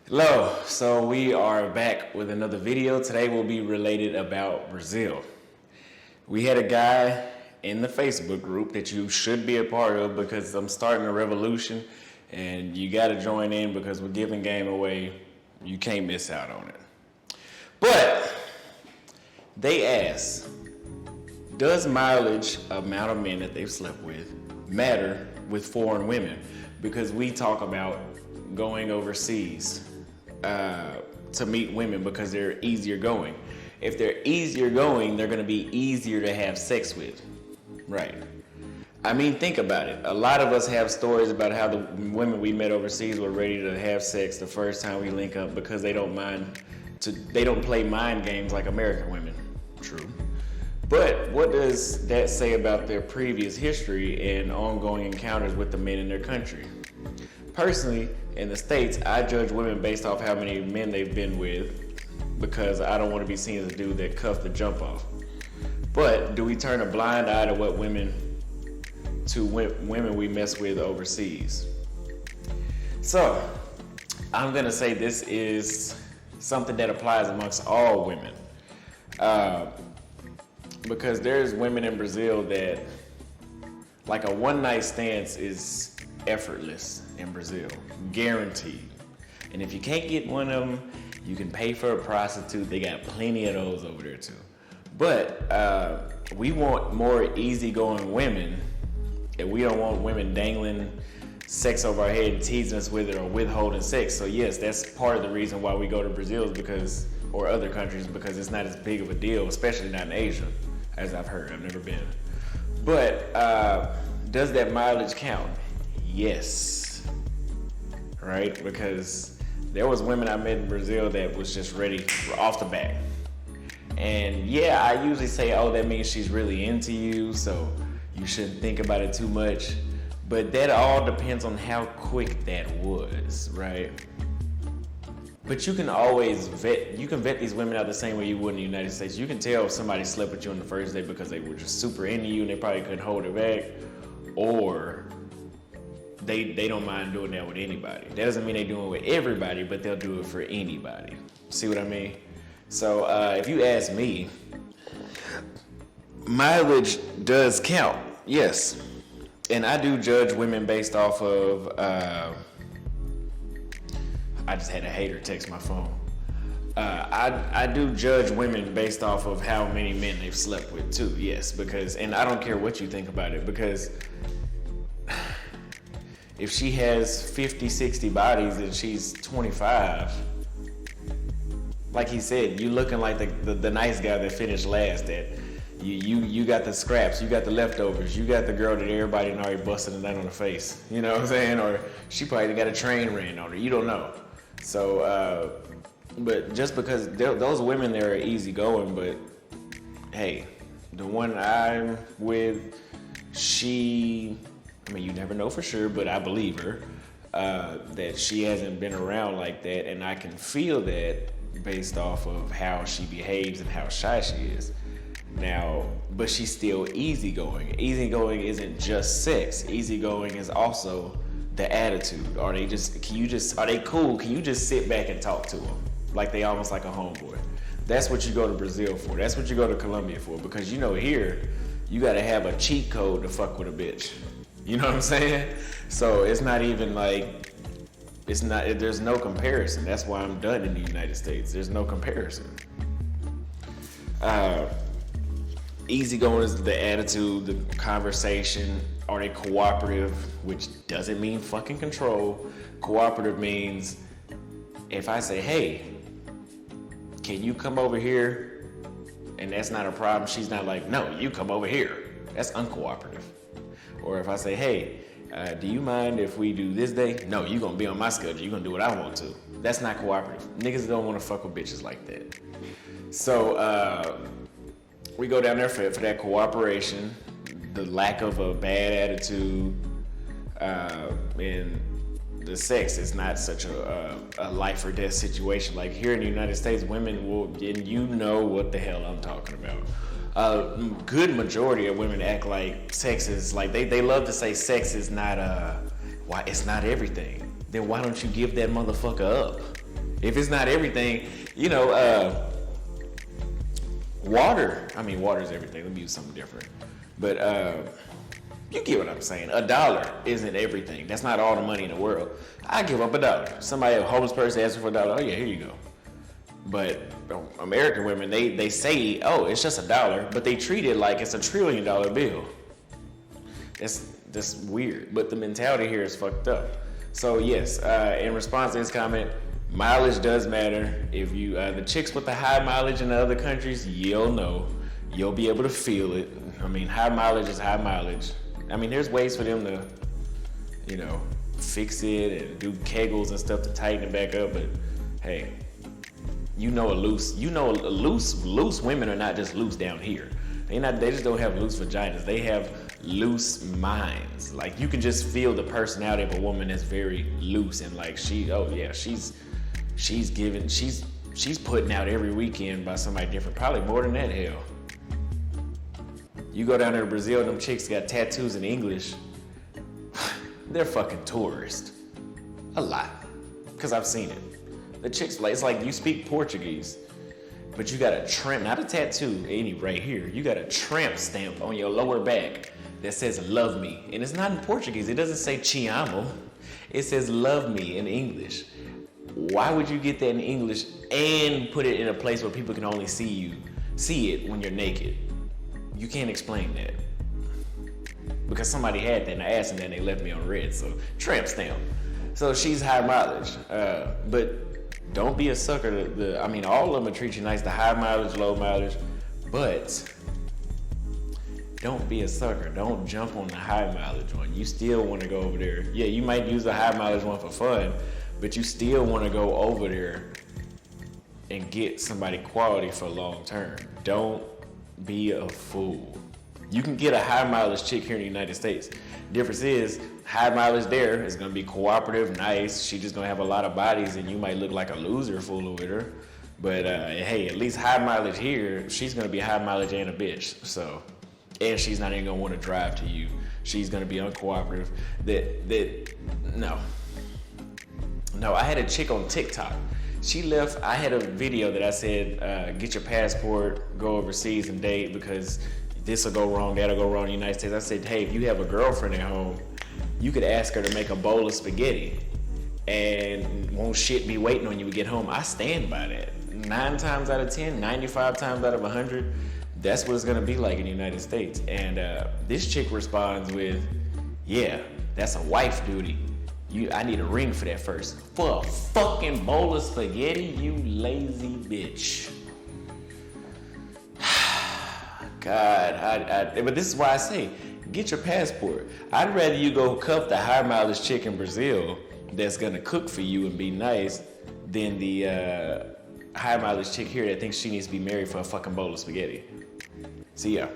Hello, so we are back with another video. Today will be related about Brazil. We had a guy in the Facebook group that you should be a part of because I'm starting a revolution and you gotta join in because we're giving game away. You can't miss out on it. But they asked, does mileage, amount of men that they've slept with, matter with foreign women? Because we talk about going overseas to meet women because they're easier going. If they're easier going, they're gonna be easier to have sex with, right? I mean, think about it. A lot of us have stories about how the women we met overseas were ready to have sex the first time we link up because they don't play mind games like American women. True. But what does that say about their previous history and ongoing encounters with the men in their country? Personally, in the States, I judge women based off how many men they've been with because I don't want to be seen as a dude that cuffed the jump off. But do we turn a blind eye to what women we mess with overseas? So, I'm going to say this is something that applies amongst all women. Because there's women in Brazil that, like, a one-night stand is effortless in Brazil, guaranteed. And if you can't get one of them, you can pay for a prostitute. They got plenty of those over there too. But we want more easygoing women, and we don't want women dangling sex over our head and teasing us with it or withholding sex. So yes, that's part of the reason why we go to Brazil or other countries, because it's not as big of a deal, especially not in Asia, as I've heard. I've never been. But does that mileage count? Yes, right? Because there was women I met in Brazil that was just ready off the bat. And yeah, I usually say, oh, that means she's really into you, so you shouldn't think about it too much. But that all depends on how quick that was, right? But you can always vet these women out the same way you would in the United States. You can tell if somebody slept with you on the first day because they were just super into you and they probably couldn't hold it back, or they don't mind doing that with anybody. That doesn't mean they do it with everybody, but they'll do it for anybody. See what I mean? So if you ask me, mileage does count, yes. And I do judge women based off of, I just had a hater text my phone. I do judge women based off of how many men they've slept with too, yes. Because, and I don't care what you think about it, because if she has 50, 60 bodies and she's 25, like he said, you looking like the nice guy that finished last. That you got the scraps, you got the leftovers, you got the girl that everybody already busted a nut on the face. You know what I'm saying? Or she probably got a train ran on her. You don't know. So, but just because those women there are easygoing, but hey, the one I'm with, I mean, you never know for sure, but I believe her, that she hasn't been around like that, and I can feel that based off of how she behaves and how shy she is. Now, but she's still easygoing. Easygoing isn't just sex. Easygoing is also the attitude. Are they cool? Can you just sit back and talk to them? Like they almost like a homeboy. That's what you go to Brazil for. That's what you go to Colombia for. Because you know here, you gotta have a cheat code to fuck with a bitch. You know what I'm saying? So it's not even like, there's no comparison. That's why I'm done in the United States. There's no comparison. Easygoing is the attitude, the conversation. Are they cooperative? Which doesn't mean fucking control. Cooperative means if I say, hey, can you come over here? And that's not a problem. She's not like, no, you come over here. That's uncooperative. Or if I say, hey, do you mind if we do this day? No, you're gonna be on my schedule. You're gonna do what I want to. That's not cooperative. Niggas don't wanna fuck with bitches like that. So we go down there for that cooperation, the lack of a bad attitude, and the sex is not such a life or death situation. Like here in the United States, women will, and you know what the hell I'm talking about. Good majority of women act like sex is like, they love to say sex is not why it's not everything. Then why don't you give that motherfucker up? If it's not everything, you know, water. I mean, water is everything. Let me use something different. But you get what I'm saying. $1 isn't everything. That's not all the money in the world. I give up $1. Somebody, a homeless person, asks for $1. Oh yeah, here you go. But American women, they say, oh, it's just $1, but they treat it like it's $1 trillion bill. That's weird. But the mentality here is fucked up. So yes, in response to this comment, mileage does matter. If you the chicks with the high mileage in the other countries, you'll know. You'll be able to feel it. I mean, high mileage is high mileage. I mean, there's ways for them to, you know, fix it and do kegels and stuff to tighten it back up. But hey, loose women are not just loose down here. They just don't have loose vaginas. They have loose minds. Like, you can just feel the personality of a woman that's very loose and like she's putting out every weekend by somebody different. Probably more than that, hell. You go down there to Brazil, them chicks got tattoos in English. They're fucking tourists. A lot. Because I've seen it. The chicks, it's like you speak Portuguese, but you got a tramp, not a tattoo, right here. You got a tramp stamp on your lower back that says love me. And it's not in Portuguese. It doesn't say ci amo. It says love me in English. Why would you get that in English and put it in a place where people can only see it when you're naked? You can't explain that. Because somebody had that and I asked them that and they left me on red. So, tramp stamp. So she's high mileage. But don't be a sucker. All of them will treat you nice, the high mileage, low mileage. But don't be a sucker. Don't jump on the high mileage one. You still want to go over there. Yeah, you might use the high mileage one for fun, but you still want to go over there and get somebody quality for long term. Don't be a fool. You can get a high mileage chick here in the United States. Difference is, high mileage there is gonna be cooperative, nice. She just gonna have a lot of bodies and you might look like a loser fooling with her. But hey, at least high mileage here, she's gonna be high mileage and a bitch. So, and she's not even gonna wanna drive to you. She's gonna be uncooperative. No, I had a chick on TikTok. She left, I had a video that I said, get your passport, go overseas and date because this will go wrong, that'll go wrong in the United States. I said, hey, if you have a girlfriend at home, you could ask her to make a bowl of spaghetti and won't shit be waiting on you to get home. I stand by that. 9 times out of 10, 95 times out of 100, that's what it's gonna be like in the United States. And this chick responds with, yeah, that's a wife duty. I need a ring for that first. For a fucking bowl of spaghetti, you lazy bitch. God, but this is why I say, get your passport. I'd rather you go cuff the high mileage chick in Brazil that's gonna cook for you and be nice than the high mileage chick here that thinks she needs to be married for a fucking bowl of spaghetti. So yeah,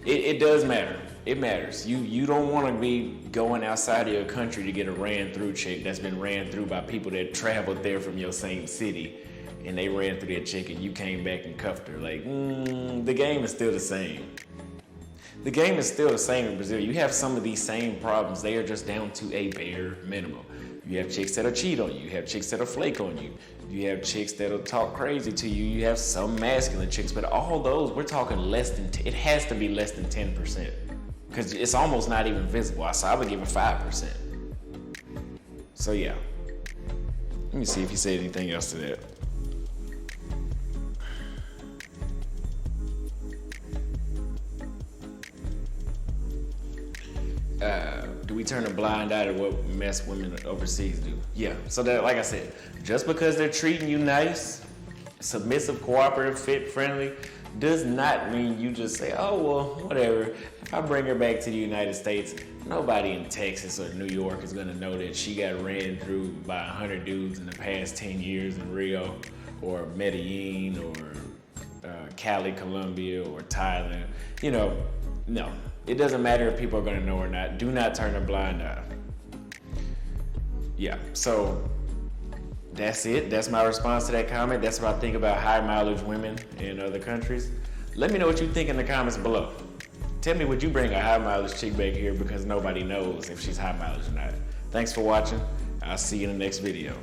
it does matter. It matters. You don't want to be going outside of your country to get a ran through chick that's been ran through by people that traveled there from your same city, and they ran through that chick and you came back and cuffed her. Like, the game is still the same. The game is still the same in Brazil. You have some of these same problems. They are just down to a bare minimum. You have chicks that'll cheat on you. You have chicks that'll flake on you. You have chicks that'll talk crazy to you. You have some masculine chicks, but all those, we're talking less than, it has to be less than 10%. Because it's almost not even visible. So I would give it 5%. So yeah. Let me see if he said anything else to that. Do we turn a blind eye to what mess women overseas do? Yeah. So that, like I said, just because they're treating you nice, submissive, cooperative, fit, friendly, does not mean you just say, oh, well, whatever. If I bring her back to the United States, nobody in Texas or New York is gonna know that she got ran through by 100 dudes in the past 10 years in Rio or Medellin or Cali, Colombia or Thailand. No. It doesn't matter if people are gonna know or not. Do not turn a blind eye. Yeah, so that's it. That's my response to that comment. That's what I think about high mileage women in other countries. Let me know what you think in the comments below. Tell me, would you bring a high mileage chick back here because nobody knows if she's high mileage or not? Thanks for watching. I'll see you in the next video.